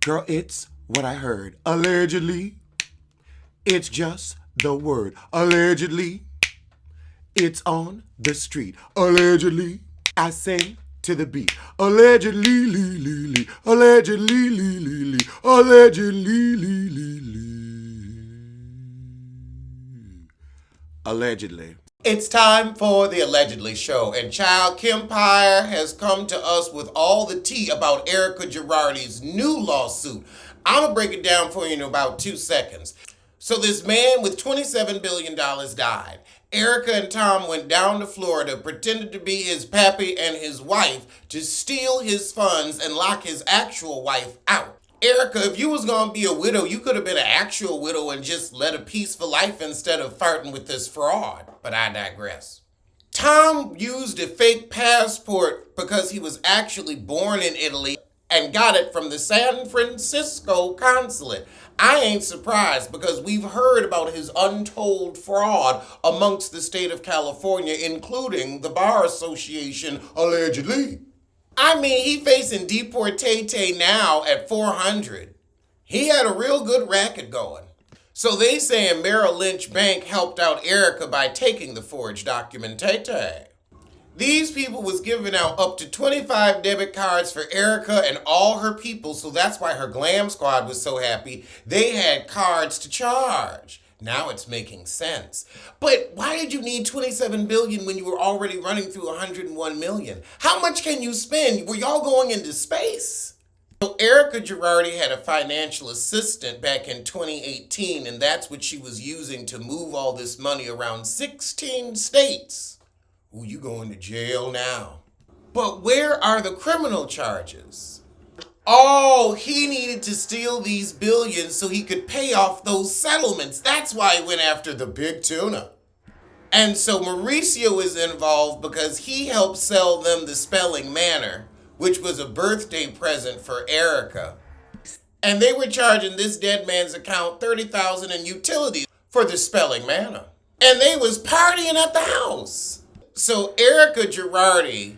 Girl, it's what I heard. Allegedly, it's just the word. Allegedly, it's on the street. Allegedly, I sing to the beat. Allegedly, lee, lee, lee. Allegedly, lee, lee, lee. Allegedly, lee, lee, lee. Allegedly. It's time for the Allegedly show, and Child Kempire has come to us with all the tea about Erika Girardi's new lawsuit. I'm going to break it down for you in about 2 seconds. So this man with $27 billion died. Erika and Tom went down to Florida, pretended to be his pappy and his wife to steal his funds and lock his actual wife out. Erika, if you was going to be a widow, you could have been an actual widow and just led a peaceful life instead of farting with this fraud. But I digress. Tom used a fake passport because he was actually born in Italy and got it from the San Francisco consulate. I ain't surprised because we've heard about his untold fraud amongst the state of California, including the Bar Association, allegedly. I mean, he facing deportate now at 400. He had a real good racket going. So they saying Merrill Lynch Bank helped out Erika by taking the forged documentate. These people was giving out up to 25 debit cards for Erika and all her people, so that's why her Glam squad was so happy. They had cards to charge. Now it's making sense. But why did you need 27 billion when you were already running through 101 million? How much can you spend? Were y'all going into space? So Erika Girardi had a financial assistant back in 2018, and that's what she was using to move all this money around 16 states. Ooh, you going to jail now. But where are the criminal charges? Oh, he needed to steal these billions so he could pay off those settlements. That's why he went after the big tuna. And so Mauricio is involved because he helped sell them the Spelling Manor, which was a birthday present for Erika. And they were charging this dead man's account $30,000 in utilities for the Spelling Manor. And they was partying at the house. So Erika Girardi,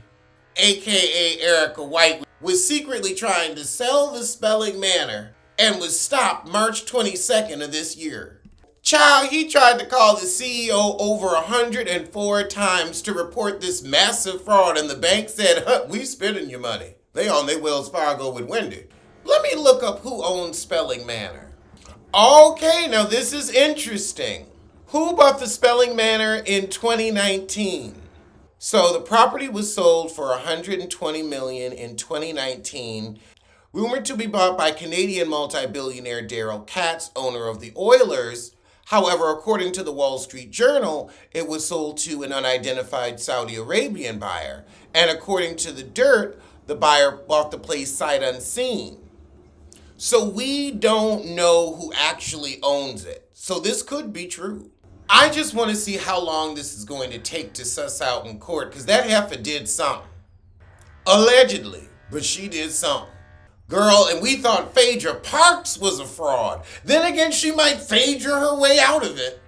aka Erika White, was secretly trying to sell the Spelling Manor and was stopped March 22nd of this year. Child, he tried to call the CEO over 104 times to report this massive fraud, and the bank said, we spending your money. They on their Wells Fargo with Wendy. Let me look up who owns Spelling Manor. Okay, now this is interesting. Who bought the Spelling Manor in 2019? So the property was sold for $120 million in 2019, rumored to be bought by Canadian multi-billionaire Daryl Katz, owner of the Oilers. However, according to the Wall Street Journal, it was sold to an unidentified Saudi Arabian buyer. And according to The Dirt, the buyer bought the place sight unseen. So we don't know who actually owns it. So this could be true. I just want to see how long this is going to take to suss out in court, because that heifer did something. Allegedly, but she did something. Girl, and we thought Phaedra Parks was a fraud. Then again, she might Phaedra her way out of it.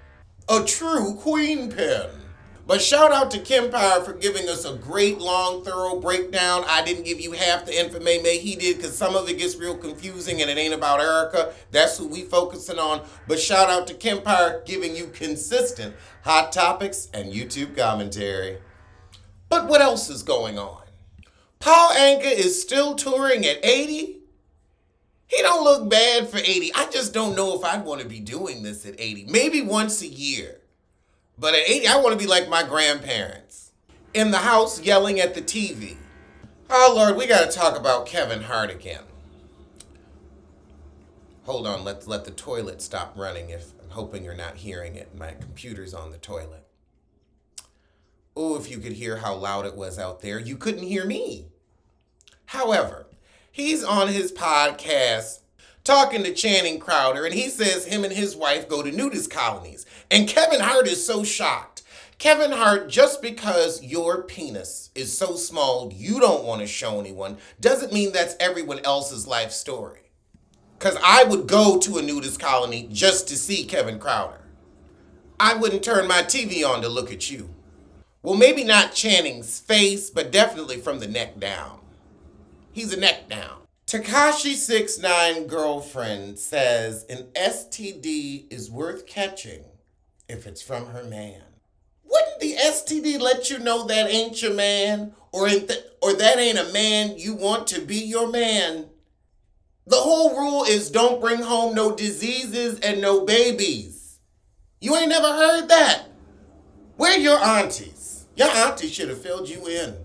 A true queen pin. But shout out to Kempire for giving us a great, long, thorough breakdown. I didn't give you half the information he did because some of it gets real confusing and it ain't about Erika. That's who we focusing on. But shout out to Kempire giving you consistent hot topics and YouTube commentary. But what else is going on? Paul Anka is still touring at 80? He don't look bad for 80. I just don't know if I'd want to be doing this at 80. Maybe once a year. But at 80, I want to be like my grandparents. In the house yelling at the TV. Oh, Lord, we got to talk about Kevin Hart again. Hold on, let's let the toilet stop running. I'm hoping you're not hearing it. My computer's on the toilet. Oh, if you could hear how loud it was out there, you couldn't hear me. However, he's on his podcast talking to Channing Crowder, and he says him and his wife go to nudist colonies. And Kevin Hart is so shocked. Kevin Hart, just because your penis is so small you don't want to show anyone, doesn't mean that's everyone else's life story. Because I would go to a nudist colony just to see Kevin Crowder. I wouldn't turn my TV on to look at you. Well, maybe not Channing's face, but definitely from the neck down. He's a neck down. Takashi 69 girlfriend says an STD is worth catching if it's from her man. Wouldn't the STD let you know that ain't your man? Or that ain't a man you want to be your man? The whole rule is don't bring home no diseases and no babies. You ain't never heard that. Where your aunties? Your auntie should have filled you in.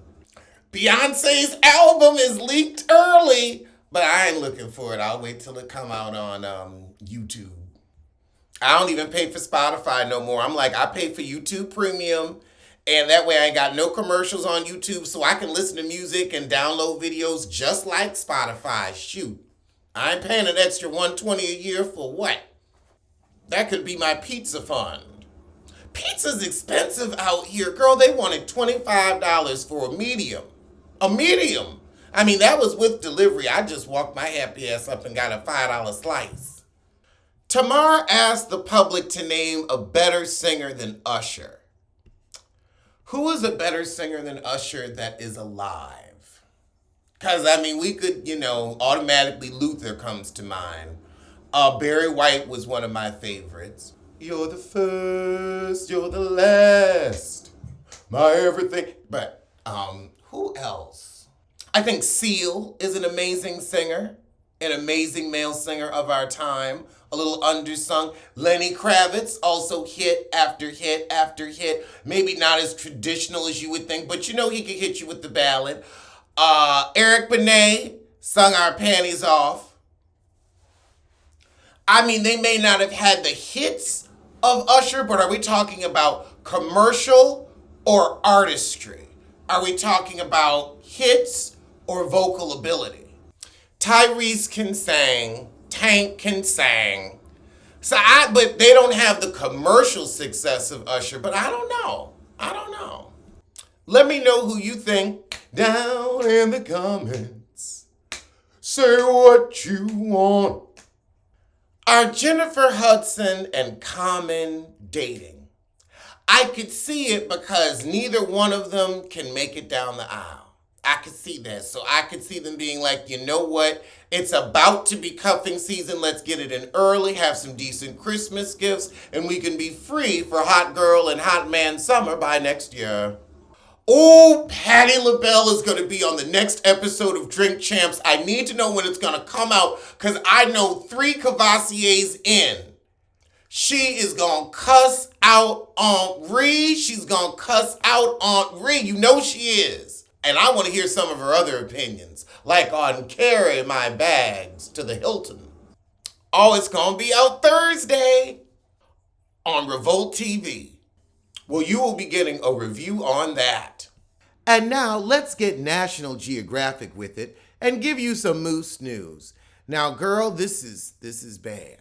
Beyonce's album is leaked early, but I ain't looking for it. I'll wait till it come out on YouTube. I don't even pay for Spotify no more. I'm like, I pay for YouTube Premium, and that way I ain't got no commercials on YouTube, so I can listen to music and download videos just like Spotify. Shoot, I ain't paying an extra $120 a year for what? That could be my pizza fund. Pizza's expensive out here. Girl, they wanted $25 for a medium. A medium. I mean, that was with delivery. I just walked my happy ass up and got a $5 slice. Tamar asked the public to name a better singer than Usher. Who is a better singer than Usher that is alive? Because, I mean, we could, automatically Luther comes to mind. Barry White was one of my favorites. You're the first, you're the last, my everything. But who else? I think Seal is an amazing singer, an amazing male singer of our time, a little undersung. Lenny Kravitz, also hit after hit after hit. Maybe not as traditional as you would think, but he could hit you with the ballad. Eric Benet sung our panties off. I mean, they may not have had the hits of Usher, but are we talking about commercial or artistry? Are we talking about hits or vocal ability? Tyrese can sing, Tank can sing. But they don't have the commercial success of Usher, but I don't know. Let me know who you think down in the comments. Say what you want. Are Jennifer Hudson and Common dating? I could see it because neither one of them can make it down the aisle. I could see that. So I could see them being like, you know what? It's about to be cuffing season. Let's get it in early, have some decent Christmas gifts, and we can be free for hot girl and hot man summer by next year. Oh, Patti LaBelle is going to be on the next episode of Drink Champs. I need to know when it's going to come out because I know 3 Cavassiers in. She is going to cuss out Aunt Ree. She's going to cuss out Aunt Ree. You know she is. And I want to hear some of her other opinions, like on Carry My Bags to the Hilton. Oh, it's going to be out Thursday on Revolt TV. Well, you will be getting a review on that. And now let's get National Geographic with it and give you some moose news. Now, girl, this is bad.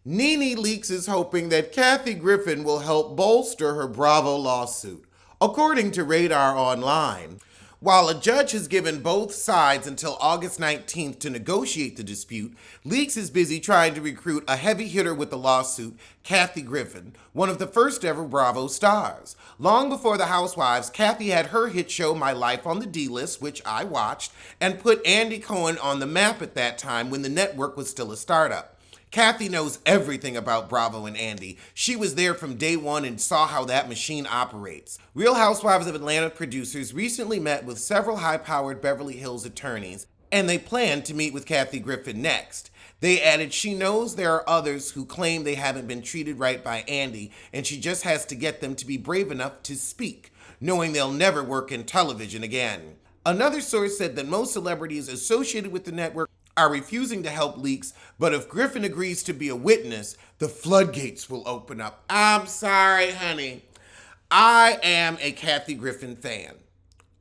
Nene Leakes is hoping that Kathy Griffin will help bolster her Bravo lawsuit, according to Radar Online. While a judge has given both sides until August 19th to negotiate the dispute, Leakes is busy trying to recruit a heavy hitter with the lawsuit, Kathy Griffin, one of the first ever Bravo stars. Long before The Housewives, Kathy had her hit show My Life on the D-List, which I watched, and put Andy Cohen on the map at that time when the network was still a startup. Kathy knows everything about Bravo and Andy. She was there from day one and saw how that machine operates. Real Housewives of Atlanta producers recently met with several high-powered Beverly Hills attorneys, and they plan to meet with Kathy Griffin next. They added she knows there are others who claim they haven't been treated right by Andy, and she just has to get them to be brave enough to speak, knowing they'll never work in television again. Another source said that most celebrities associated with the network are refusing to help Leakes, but if Griffin agrees to be a witness, the floodgates will open up. I'm sorry, honey. I am a Kathy Griffin fan.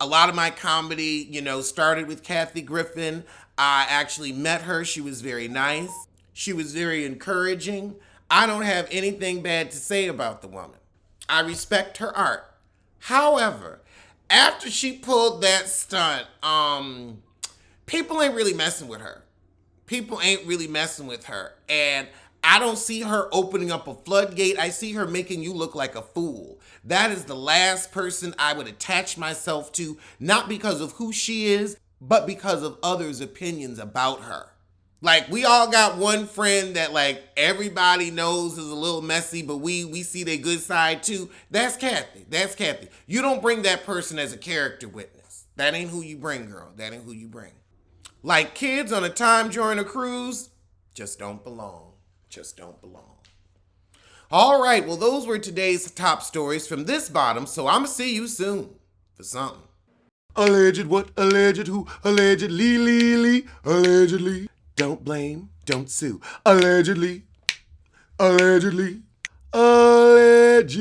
A lot of my comedy, started with Kathy Griffin. I actually met her. She was very nice. She was very encouraging. I don't have anything bad to say about the woman. I respect her art. However, after she pulled that stunt, people ain't really messing with her. And I don't see her opening up a floodgate. I see her making you look like a fool. That is the last person I would attach myself to, not because of who she is, but because of others' opinions about her. Like, we all got one friend that, like, everybody knows is a little messy, but we see their good side too. That's Kathy. That's Kathy. You don't bring that person as a character witness. That ain't who you bring, girl. That ain't who you bring. Like kids on a time during a cruise, just don't belong. Just don't belong. All right, well, those were today's top stories from this bottom, so I'm going to see you soon for something. Alleged what? Alleged who? Allegedly, allegedly. Don't blame, don't sue. Allegedly, allegedly, allegedly.